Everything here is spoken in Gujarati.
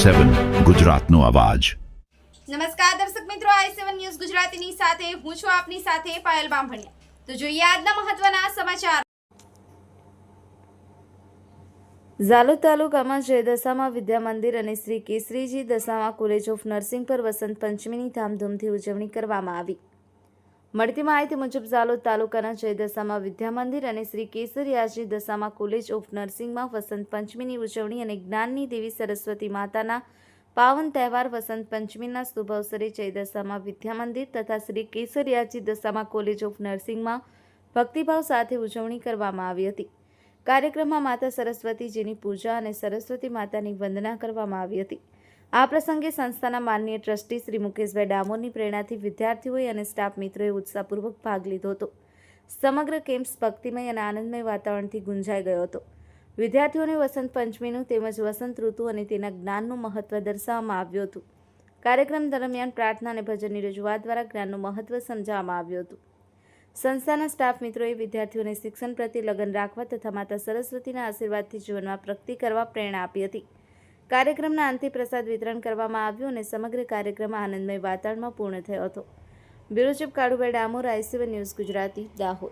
i7 ગુજરાતનો અવાજ। નમસ્કાર દર્શક મિત્રો, i7 ન્યૂઝ ગુજરાતીની સાથે હું છું આપની સાથે પાયલ બામભણિયા। તો જોઈએ આજના મહત્વના સમાચાર। ઝાલોદ તાલુકામાં જય દશામાં વિદ્યા મંદિર અને શ્રી કેસરીજી દશામાં કોલેજ ઓફ નર્સિંગ પર વસંત પંચમીની ધામધૂમથી ઉજવણી કરવામાં આવી। મળતી માહિતી મુજબ ઝાલોદ તાલુકાના જય દશામાં વિદ્યા મંદિર અને શ્રી કેસરીયાજી દશામાં કોલેજ ઓફ નર્સિંગમાં વસંત પંચમીની ઉજવણી અને જ્ઞાનની દેવી સરસ્વતી માતાના પાવન તહેવાર વસંત પંચમીના શુભ અવસરે જય દશામાં વિદ્યા મંદિર તથા શ્રી કેસરીયાજી દશામાં કોલેજ ઓફ નર્સિંગમાં ભક્તિભાવ સાથે ઉજવણી કરવામાં આવી હતી। કાર્યક્રમમાં માતા સરસ્વતીજીની પૂજા અને સરસ્વતી માતાની વંદના કરવામાં આવી હતી। આ પ્રસંગે સંસ્થાના માનનીય ટ્રસ્ટી શ્રી મુકેશભાઈ ડામોરની પ્રેરણાથી વિદ્યાર્થીઓએ અને સ્ટાફ મિત્રોએ ઉત્સાહપૂર્વક ભાગ લીધો હતો। સમગ્ર કેમ્પસ ભક્તિમય અને આનંદમય વાતાવરણથી ગુંજાઈ ગયો હતો। વિદ્યાર્થીઓને વસંત પંચમીનું તેમજ વસંત ઋતુ અને તેના જ્ઞાનનું મહત્વ દર્શાવવામાં આવ્યું હતું। કાર્યક્રમ દરમિયાન પ્રાર્થના અને ભજનની રજૂઆત દ્વારા જ્ઞાનનું મહત્વ સમજાવવામાં આવ્યું હતું। સંસ્થાના સ્ટાફ મિત્રોએ વિદ્યાર્થીઓને શિક્ષણ પ્રત્યે લગન રાખવા તથા માતા સરસ્વતીના આશીર્વાદથી જીવનમાં પ્રગતિ કરવા પ્રેરણા આપી હતી। કાર્યક્રમના અંતે પ્રસાદ વિતરણ કરવામાં આવ્યું અને સમગ્ર કાર્યક્રમ આનંદમય વાતાવરણમાં પૂર્ણ થયો હતો। Bureau chief Kalubhai Damor, i7 news Gujarati, Dahod.